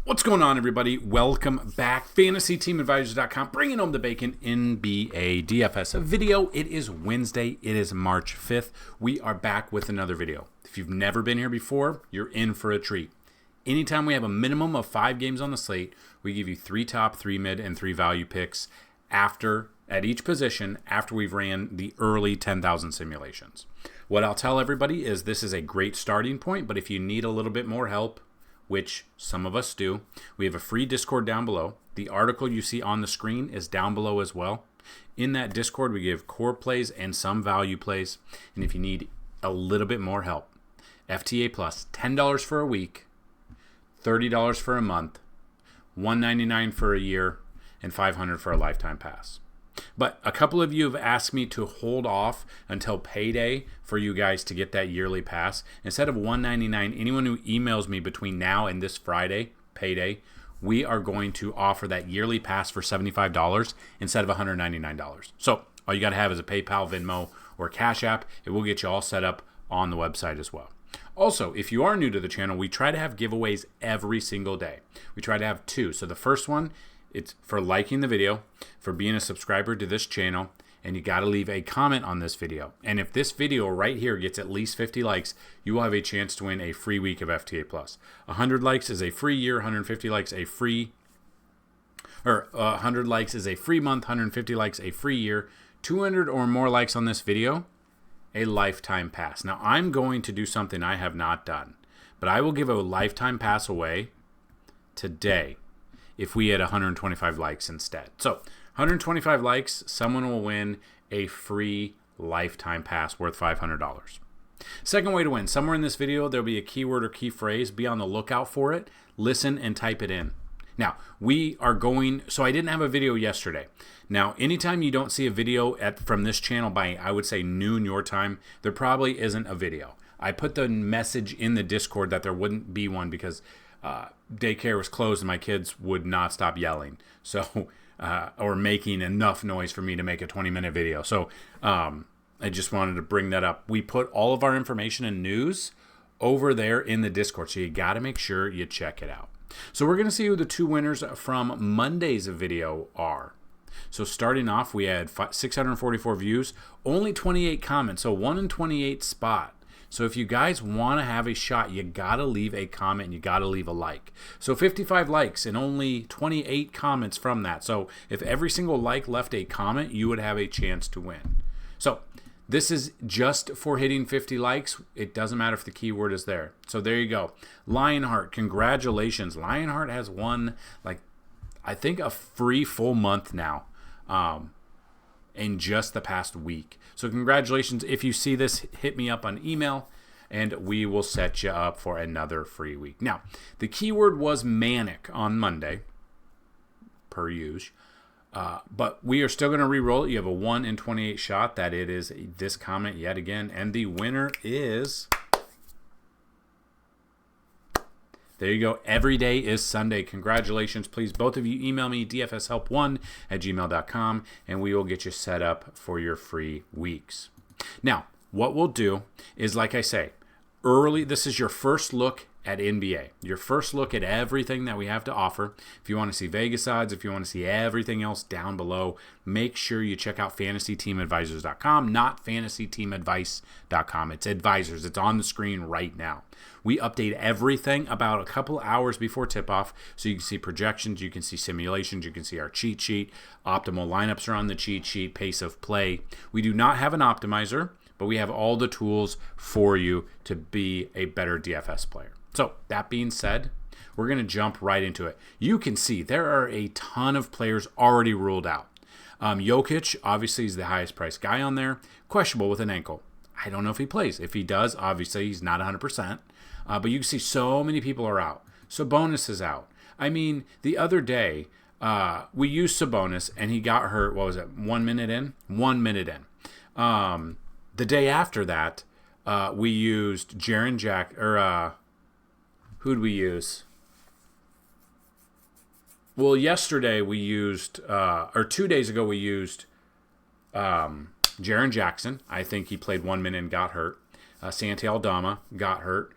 What's going on, everybody? Welcome back. FantasyTeamAdvisors.com, bringing home the bacon. NBA DFS video. It is Wednesday. It is March 5th. We are back with another video. If you've never been here before, you're in for a treat. Anytime we have a minimum of 5 games on the slate, we give you 3 top, 3 mid, and 3 value picks at each position after we've ran the early 10,000 simulations. What I'll tell everybody is this is a great starting point, but if you need a little bit more help, which some of us do, we have a free Discord down below. The article you see on the screen is down below as well. In that Discord, we give core plays and some value plays. And if you need a little bit more help, FTA Plus, $10 for a week, $30 for a month, $199 for a year, and $500 for a lifetime pass. But a couple of you have asked me to hold off until payday for you guys to get that yearly pass. Instead of $199, anyone who emails me between now and this Friday, payday, we are going to offer that yearly pass for $75 instead of $199. So all you got to have is a PayPal, Venmo, or Cash App. It will get you all set up on the website as well. Also, if you are new to the channel, we try to have giveaways every single day. We try to have 2. So the first one, it's for liking the video, for being a subscriber to this channel, and you got to leave a comment on this video. And if this video right here gets at least 50 likes, you will have a chance to win a free week of FTA Plus. 100 likes is a free year, 150 likes a free, 100 likes is a free month, 150 likes a free year, 200 or more likes on this video, a lifetime pass. Now, I'm going to do something I have not done, but I will give a lifetime pass away today if we had 125 likes instead. So 125 likes, someone will win a free lifetime pass worth $500. Second way to win, somewhere in this video, there'll be a keyword or key phrase. Be on the lookout for it. Listen and type it in. Now, we are going, so I didn't have a video yesterday. Now, anytime you don't see a video from this channel by, I would say, noon your time, there probably isn't a video. I put the message in the Discord that there wouldn't be one because daycare was closed and my kids would not stop yelling, so or making enough noise for me to make a 20-minute video. So I just wanted to bring that up. We put all of our information and news over there in the Discord, so you got to make sure you check it out. So we're going to see who the 2 winners from Monday's video are. So starting off, we had 644 views, only 28 comments, so 1 in 28 spot. So if you guys want to have a shot, you got to leave a comment and you got to leave a like. So 55 likes and only 28 comments from that. So if every single like left a comment, you would have a chance to win. So this is just for hitting 50 likes. It doesn't matter if the keyword is there. So there you go. Lionheart, congratulations. Lionheart has won, I think, a free full month now. In just the past week. So congratulations. If you see this, hit me up on email and we will set you up for another free week. Now, the keyword was manic on Monday, per usual. But we are still going to re-roll it. You have a 1 in 28 shot that it is this comment yet again. And the winner is... There you go. Every day is Sunday. Congratulations. Please, both of you, email me, dfshelp1@gmail.com, and we will get you set up for your free weeks. Now, what we'll do is, like I say, this is your first look at NBA. Your first look at everything that we have to offer. If you want to see Vegas odds, if you want to see everything else down below, make sure you check out FantasyTeamAdvisors.com, not FantasyTeamAdvice.com. It's advisors. It's on the screen right now. We update everything about a couple hours before tip-off, so you can see projections, you can see simulations, you can see our cheat sheet. Optimal lineups are on the cheat sheet, pace of play. We do not have an optimizer, but we have all the tools for you to be a better DFS player. So that being said, we're going to jump right into it. You can see there are a ton of players already ruled out. Jokic, obviously, is the highest priced guy on there. Questionable with an ankle. I don't know if he plays. If he does, obviously, he's not 100%. But you can see so many people are out. Sabonis is out. I mean, the other day, we used Sabonis, and he got hurt, what was it, 1 minute in? 1 minute in. The day after that, we used Jaren Jack, who'd we use? Well, yesterday we used, or 2 days ago we used Jaren Jackson. I think he played 1 minute and got hurt. Santi Aldama got hurt.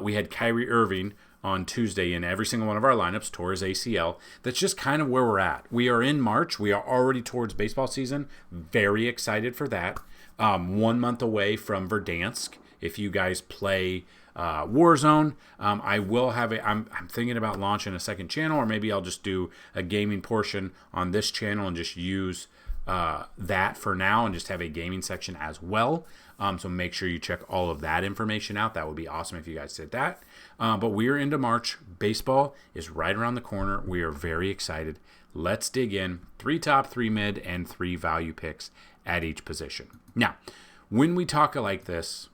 We had Kyrie Irving on Tuesday in every single one of our lineups, tore his ACL. That's just kind of where we're at. We are in March. We are already towards baseball season. Very excited for that. 1 month away from Verdansk. If you guys play Warzone, I will have I'm thinking about launching a second channel, or maybe I'll just do a gaming portion on this channel and just use that for now and just have a gaming section as well. So make sure you check all of that information out. That would be awesome if you guys did that. But we are into March. Baseball is right around the corner. We are very excited. Let's dig in. 3 top, 3 mid, and 3 value picks at each position. Now, when we talk like this,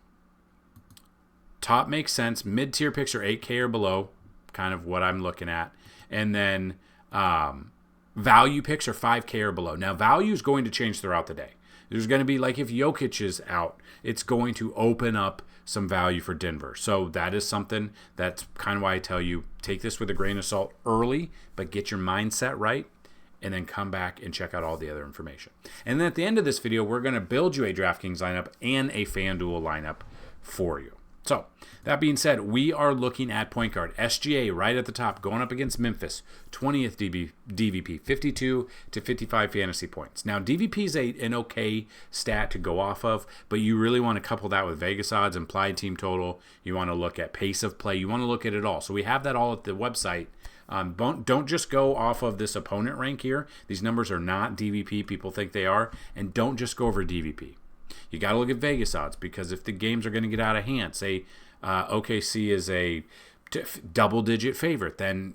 top makes sense. Mid-tier picks are 8K or below, kind of what I'm looking at. And then value picks are 5K or below. Now, value is going to change throughout the day. There's going to be, like, if Jokic is out, it's going to open up some value for Denver. So that is something that's kind of why I tell you, take this with a grain of salt early, but get your mindset right, and then come back and check out all the other information. And then at the end of this video, we're going to build you a DraftKings lineup and a FanDuel lineup for you. So, that being said, we are looking at point guard. SGA right at the top, going up against Memphis, 20th DVP, 52 to 55 fantasy points. Now, DVP is an okay stat to go off of, but you really want to couple that with Vegas odds, implied team total. You want to look at pace of play. You want to look at it all. So we have that all at the website. Don't just go off of this opponent rank here. These numbers are not DVP. People think they are. And don't just go over DVP. You got to look at Vegas odds, because if the games are going to get out of hand, say OKC is a double-digit favorite, then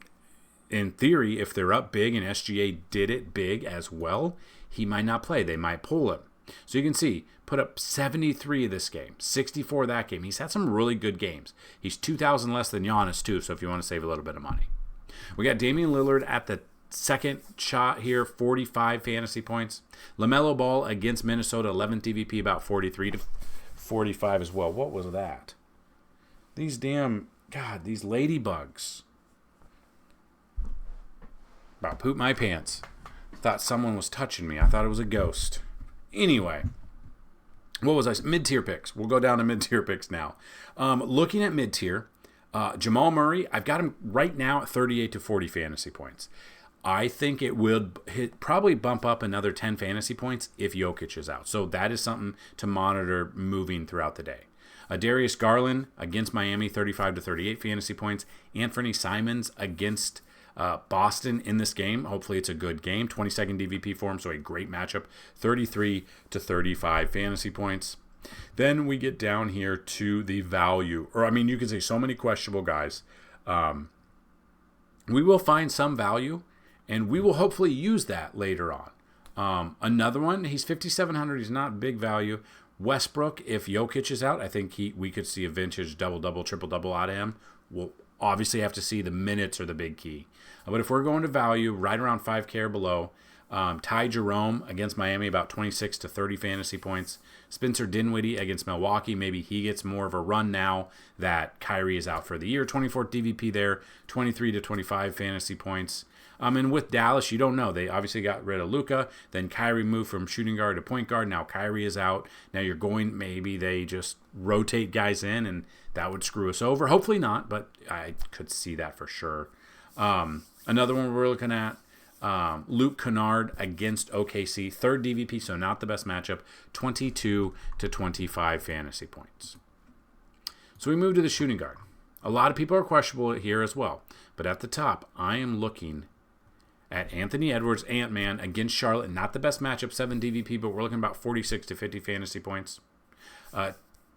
in theory, if they're up big and SGA did it big as well, he might not play. They might pull him. So you can see, put up 73 this game, 64 that game. He's had some really good games. He's 2,000 less than Giannis, too, so if you want to save a little bit of money. We got Damian Lillard at the second shot here, 45 fantasy points. LaMelo Ball against Minnesota, 11th DVP, about 43 to 45 as well. What was that? These these ladybugs. About pooped my pants. Thought someone was touching me. I thought it was a ghost. Anyway, what was I? Mid-tier picks. We'll go down to mid-tier picks now. Looking at mid-tier, Jamal Murray, I've got him right now at 38 to 40 fantasy points. I think it would probably bump up another 10 fantasy points if Jokic is out. So that is something to monitor moving throughout the day. Darius Garland against Miami, 35 to 38 fantasy points. Anthony Simons against Boston in this game. Hopefully it's a good game. 22nd DVP for him, so a great matchup. 33 to 35 fantasy points. Then we get down here to the value. Or, I mean, you can say so many questionable guys. We will find some value, and we will hopefully use that later on. Another one, he's 5,700. He's not big value. Westbrook, if Jokic is out, I think we could see a vintage double-double, triple-double out of him. We'll obviously have to see the minutes are the big key. But if we're going to value, right around 5K or below, Ty Jerome against Miami, about 26 to 30 fantasy points. Spencer Dinwiddie against Milwaukee, maybe he gets more of a run now that Kyrie is out for the year. 24th DVP there, 23 to 25 fantasy points. And with Dallas, you don't know. They obviously got rid of Luka. Then Kyrie moved from shooting guard to point guard. Now Kyrie is out. Now maybe they just rotate guys in, and that would screw us over. Hopefully not, but I could see that for sure. Another one we're looking at, Luke Kennard against OKC. 3rd DVP, so not the best matchup. 22 to 25 fantasy points. So we move to the shooting guard. A lot of people are questionable here as well. But at the top, I am looking at Anthony Edwards, Ant-Man, against Charlotte. Not the best matchup, 7 DVP, but we're looking about 46 to 50 fantasy points.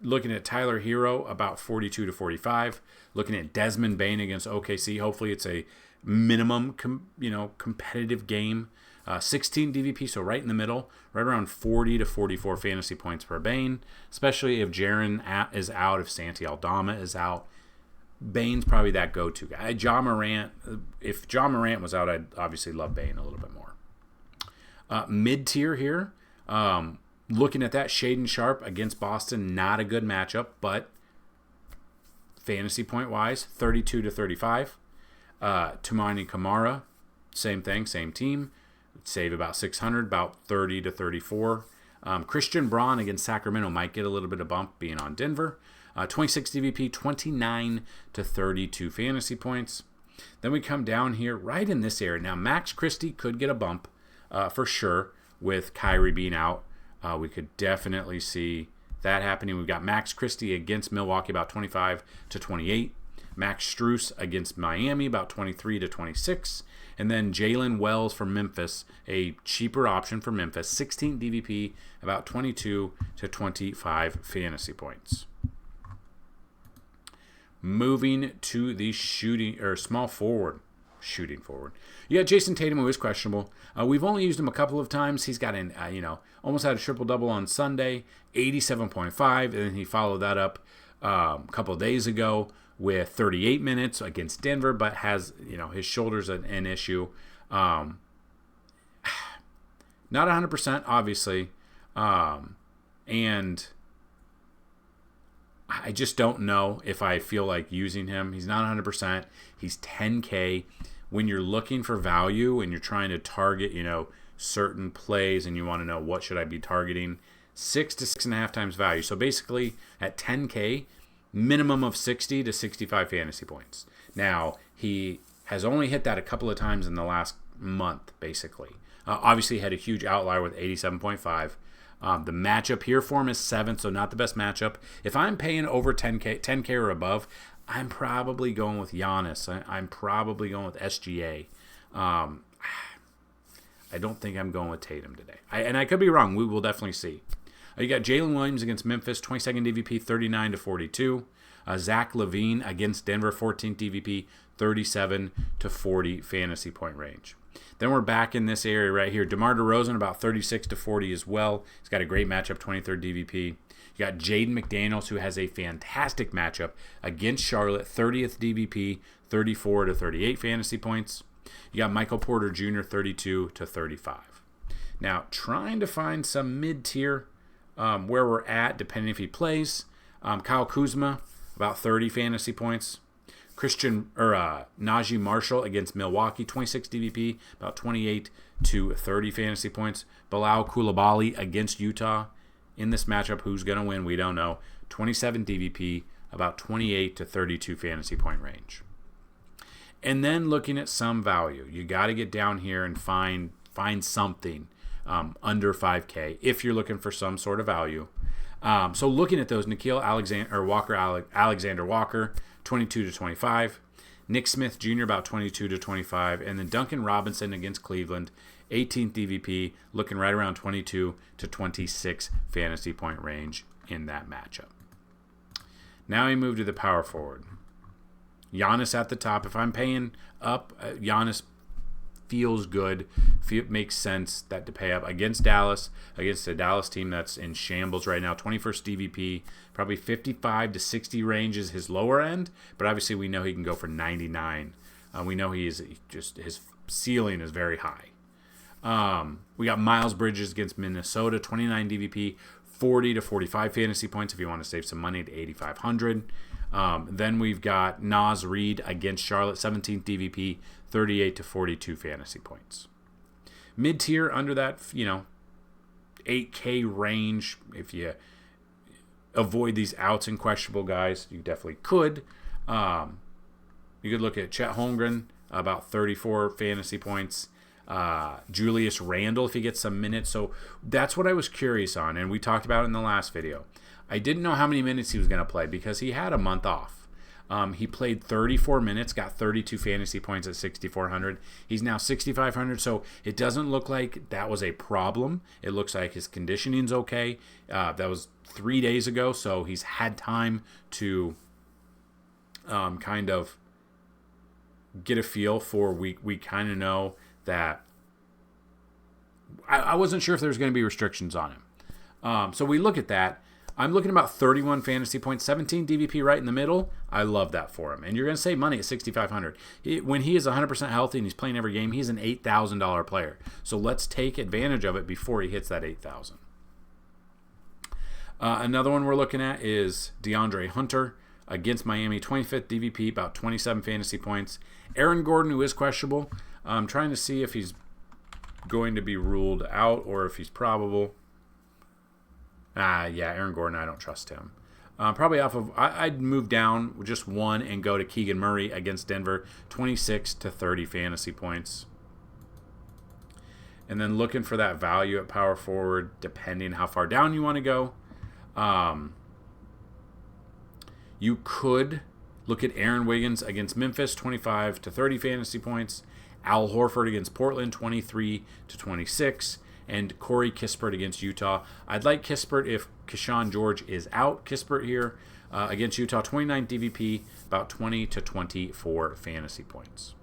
Looking at Tyler Hero, about 42 to 45. Looking at Desmond Bane against OKC. Hopefully it's a minimum competitive game. 16 DVP, so right in the middle, right around 40 to 44 fantasy points per Bane, especially if Jaren is out, if Santi Aldama is out. Bane's probably that go-to guy. Ja Morant, if Ja Morant was out, I'd obviously love Bane a little bit more. Mid-tier here, looking at that, Shaedon Sharpe against Boston, not a good matchup, but fantasy point-wise, 32 to 35. Toumani Camara, same thing, same team. Save about 600, about 30 to 34. Christian Braun against Sacramento might get a little bit of bump being on Denver. 26 DVP, 29 to 32 fantasy points. Then we come down here right in this area. Now, Max Christie could get a bump for sure with Kyrie being out. We could definitely see that happening. We've got Max Christie against Milwaukee, about 25 to 28. Max Strus against Miami, about 23 to 26. And then Jalen Wells from Memphis, a cheaper option for Memphis, 16 DVP, about 22 to 25 fantasy points. Moving to the shooting forward. You got Jason Tatum, who is questionable. We've only used him a couple of times. He's got almost had a triple-double on Sunday, 87.5, and then he followed that up a couple of days ago with 38 minutes against Denver, but has, his shoulder's an issue. Not 100%, obviously. And I just don't know if I feel like using him. He's not 100%. He's 10K. When you're looking for value and you're trying to target, certain plays and you want to know what should I be targeting, 6 to 6.5 times value. So basically at 10K, minimum of 60 to 65 fantasy points. Now, he has only hit that a couple of times in the last month, basically. Obviously, he had a huge outlier with 87.5. The matchup here for him is 7, so not the best matchup. If I'm paying over 10K or above, I'm probably going with Giannis. I'm probably going with SGA. I don't think I'm going with Tatum today. And I could be wrong. We will definitely see. You got Jalen Williams against Memphis, 22nd DVP, 39 to 42. Zach LaVine against Denver, 14th DVP, 37 to 40 fantasy point range. Then we're back in this area right here. DeMar DeRozan about 36 to 40 as well. He's got a great matchup, 23rd DVP. You got Jaden McDaniels, who has a fantastic matchup against Charlotte, 30th DVP, 34 to 38 fantasy points. You got Michael Porter Jr., 32 to 35. Now, trying to find some mid-tier where we're at, depending if he plays. Kyle Kuzma, about 30 fantasy points. Najee Marshall against Milwaukee, 26 DVP, about 28 to 30 fantasy points. Bilal Coulibaly against Utah. In this matchup, who's going to win? We don't know. 27 DVP, about 28 to 32 fantasy point range. And then looking at some value, you got to get down here and find something under 5K if you're looking for some sort of value. So looking at those, Alexander Walker, 22 to 25. Nick Smith Jr. about 22 to 25. And then Duncan Robinson against Cleveland, 18th DVP, looking right around 22 to 26 fantasy point range in that matchup. Now we move to the power forward. Giannis at the top. If I'm paying up, Giannis feels good. Makes sense that to pay up against Dallas, against a Dallas team that's in shambles right now. 21st DVP, probably 55 to 60 range is his lower end, but obviously we know he can go for 99. We know his ceiling is very high. We got Miles Bridges against Minnesota, 29 DVP, 40 to 45 fantasy points if you want to save some money to 8,500. Then we've got Naz Reid against Charlotte, 17th DVP, 38 to 42 fantasy points. Mid-tier under that, 8K range. If you avoid these outs and questionable guys, you definitely could. You could look at Chet Holmgren, about 34 fantasy points. Julius Randle, if he gets some minutes. So that's what I was curious on, and we talked about it in the last video. I didn't know how many minutes he was going to play because he had a month off. He played 34 minutes, got 32 fantasy points at 6,400. He's now 6,500, so it doesn't look like that was a problem. It looks like his conditioning's okay. That was 3 days ago, so he's had time to kind of get a feel for. We kind of know that. I wasn't sure if there was going to be restrictions on him. So we look at that. I'm looking at about 31 fantasy points, 17 DVP right in the middle. I love that for him. And you're going to save money at 6,500. When he is 100% healthy and he's playing every game, he's an $8,000 player. So let's take advantage of it before he hits that 8,000. Another one we're looking at is DeAndre Hunter against Miami, 25th DVP, about 27 fantasy points. Aaron Gordon, who is questionable. I'm trying to see if he's going to be ruled out or if he's probable. Aaron Gordon, I don't trust him. Probably off of, I'd move down just one and go to Keegan Murray against Denver, 26 to 30 fantasy points. And then looking for that value at power forward, depending how far down you want to go. You could look at Aaron Wiggins against Memphis, 25 to 30 fantasy points. Al Horford against Portland, 23 to 26. And Corey Kispert against Utah. I'd like Kispert if Keshawn George is out. Kispert here against Utah, 29 DVP, about 20 to 24 fantasy points.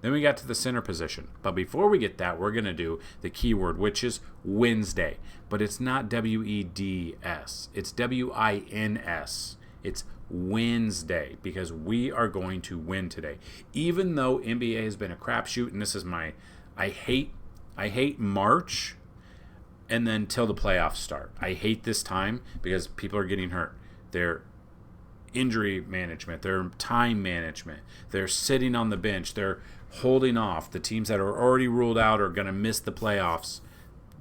Then we got to the center position. But before we get that, we're going to do the keyword, which is Wednesday. But it's not WEDS. It's WINS. It's Wednesday, because we are going to win today. Even though NBA has been a crapshoot, and this is my... I hate March and then till the playoffs start. I hate this time because people are getting hurt. Their injury management, their time management, they're sitting on the bench, they're holding off. The teams that are already ruled out are going to miss the playoffs.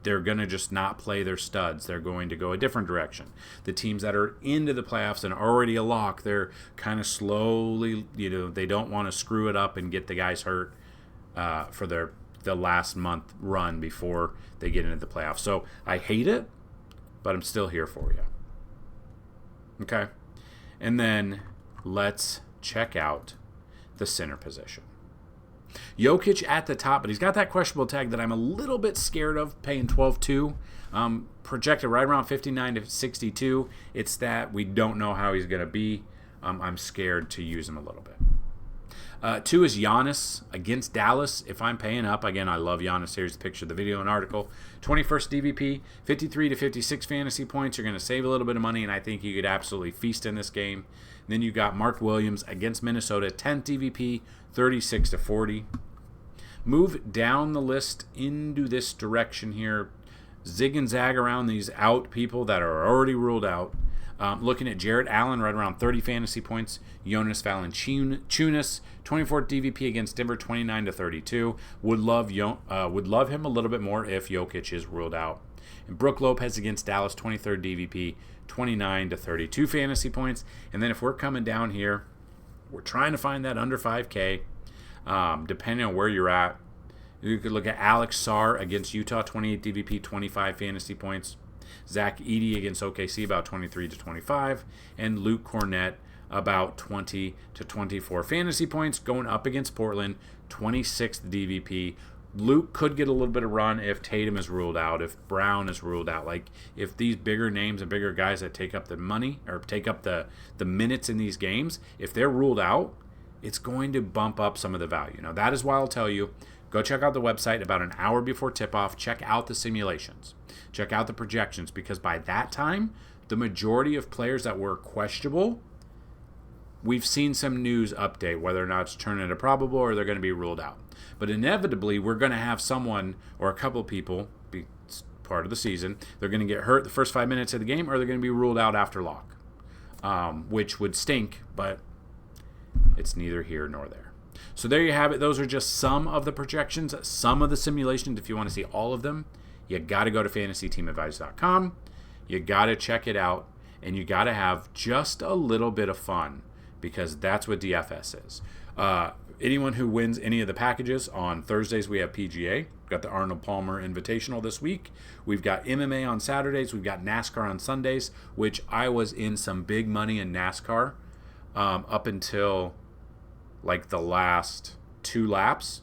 They're going to just not play their studs. They're going to go a different direction. The teams that are into the playoffs and already a lock, they're kind of slowly, they don't want to screw it up and get the guys hurt for the last month run before they get into the playoffs. So I hate it, but I'm still here for you. Okay? And then let's check out the center position. Jokic at the top, but he's got that questionable tag that I'm a little bit scared of, paying 12-2. Projected right around 59 to 62. It's that we don't know how he's going to be. I'm scared to use him a little bit. 2 is Giannis against Dallas. If I'm paying up, again, I love Giannis. Here's the picture, the video, and article. 21st DVP, 53 to 56 fantasy points. You're going to save a little bit of money, and I think you could absolutely feast in this game. And then you got Mark Williams against Minnesota, 10th DVP, 36 to 40. Move down the list into this direction here. Zig and zag around these out people that are already ruled out. Looking at Jarrett Allen, right around 30 fantasy points. Jonas Valanciunas, 24th DVP against Denver, 29 to 32. Would love him a little bit more if Jokic is ruled out. And Brook Lopez against Dallas, 23rd DVP, 29 to 32 fantasy points. And then if we're coming down here, we're trying to find that under 5K, depending on where you're at. You could look at Alex Sarr against Utah, 28 DVP, 25 fantasy points. Zach Edey against OKC, about 23 to 25. And Luke Cornett, about 20 to 24 fantasy points, going up against Portland, 26th DVP. Luke could get a little bit of run if Tatum is ruled out, if Brown is ruled out. Like, if these bigger names and bigger guys that take up the money or take up the minutes in these games, if they're ruled out, it's going to bump up some of the value. Now, that is why I'll tell you, go check out the website about an hour before tip-off. Check out the simulations. Check out the projections, because by that time, the majority of players that were questionable, we've seen some news update, whether or not it's turned into probable or they're going to be ruled out. But inevitably, we're going to have someone or a couple people, be part of the season, they're going to get hurt the first 5 minutes of the game, or they're going to be ruled out after lock, which would stink, but it's neither here nor there. So there you have it. Those are just some of the projections, some of the simulations. If you want to see all of them, you got to go to fantasyteamadvice.com. You got to check it out, and you got to have just a little bit of fun, because that's what DFS is. Anyone who wins any of the packages, on Thursdays we have PGA. We've got the Arnold Palmer Invitational this week. We've got MMA on Saturdays. We've got NASCAR on Sundays, which I was in some big money in NASCAR up until like the last 2 laps,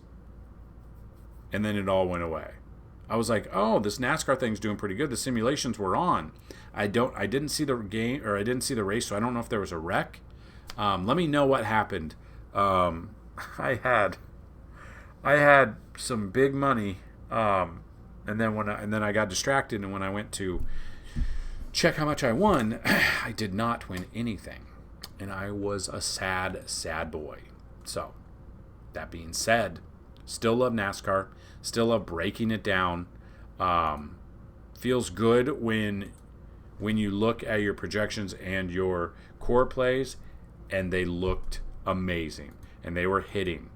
and then it all went away. I was like, oh, this NASCAR thing's doing pretty good. The simulations were on. I didn't see the game, or I didn't see the race, so I don't know if there was a wreck. Let me know what happened. I had some big money, and then I got distracted, and when I went to check how much I won, I did not win anything, and I was a sad boy. So, that being said, still love NASCAR, still love breaking it down. Feels good when you look at your projections and your core plays, and they looked amazing, and they were hitting.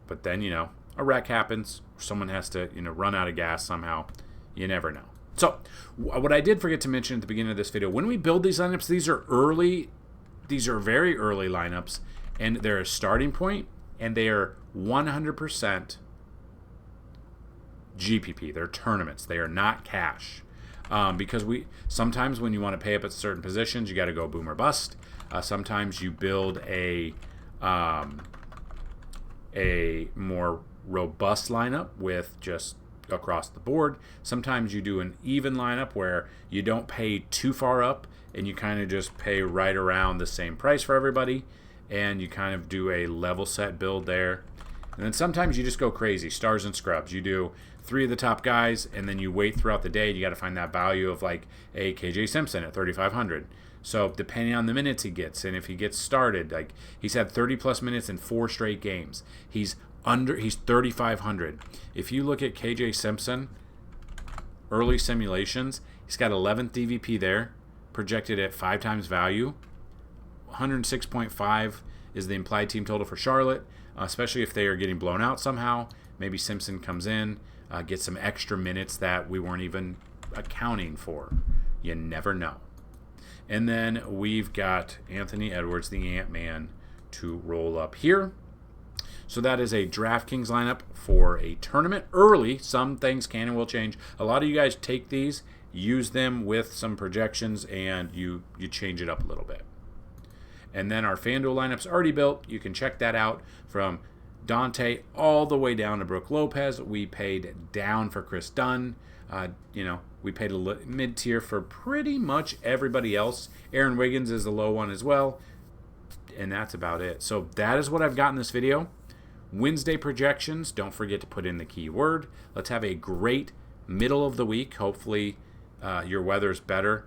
But then, a wreck happens. Someone has to, run out of gas somehow. You never know. So what I did forget to mention at the beginning of this video, when we build these lineups, these are early, these are very early lineups, and they're a starting point, and they are 100% GPP. They're tournaments. They are not cash. Because sometimes when you want to pay up at certain positions, you got to go boom or bust. Sometimes you build a more robust lineup with just across the board. Sometimes you do an even lineup where you don't pay too far up and you kind of just pay right around the same price for everybody, and you kind of do a level set build there. And then sometimes you just go crazy, stars and scrubs. You do 3 of the top guys, and then you wait throughout the day. You got to find that value of like a KJ Simpson at 3,500. So depending on the minutes he gets, and if he gets started, like he's had 30 plus minutes in 4 straight games. He's 3,500. If you look at KJ Simpson early simulations, he's got 11th DVP there, projected at 5 times value. 106.5 is the implied team total for Charlotte, especially if they are getting blown out somehow. Maybe Simpson comes in, gets some extra minutes that we weren't even accounting for. You never know. And then we've got Anthony Edwards, the Ant-Man, to roll up here. So that is a DraftKings lineup for a tournament early. Some things can and will change. A lot of you guys take these, use them with some projections, and you change it up a little bit. And then our FanDuel lineup's already built. You can check that out from Dante all the way down to Brooke Lopez. We paid down for Chris Dunn. We paid a mid-tier for pretty much everybody else. Aaron Wiggins is the low one as well. And that's about it. So that is what I've got in this video. Wednesday projections. Don't forget to put in the keyword. Let's have a great middle of the week. Hopefully your weather's better.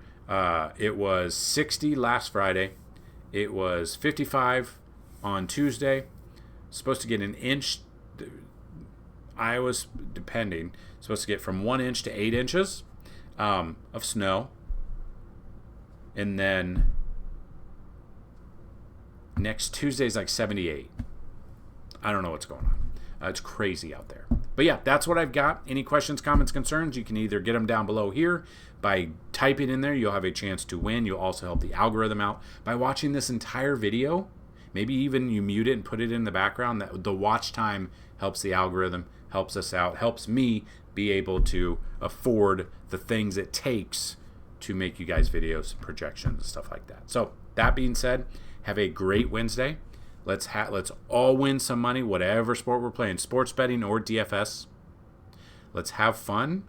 It was 60 last Friday. It was 55 on Tuesday. Supposed to get an inch. Iowa's, depending, supposed to get from 1 inch to 8 inches of snow. And then next Tuesday's like 78. I don't know what's going on. It's crazy out there. But yeah, that's what I've got. Any questions, comments, concerns, you can either get them down below here by typing in there. You'll have a chance to win. You'll also help the algorithm out by watching this entire video. Maybe even you mute it and put it in the background. That the watch time helps the algorithm, helps us out, helps me be able to afford the things it takes to make you guys videos, projections, and stuff like that. So that being said, have a great Wednesday. Let's all win some money, whatever sport we're playing, sports betting or DFS. Let's have fun,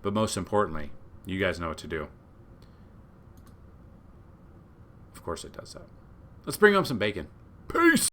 but most importantly, you guys know what to do. Of course it does that. Let's bring home some bacon. Peace!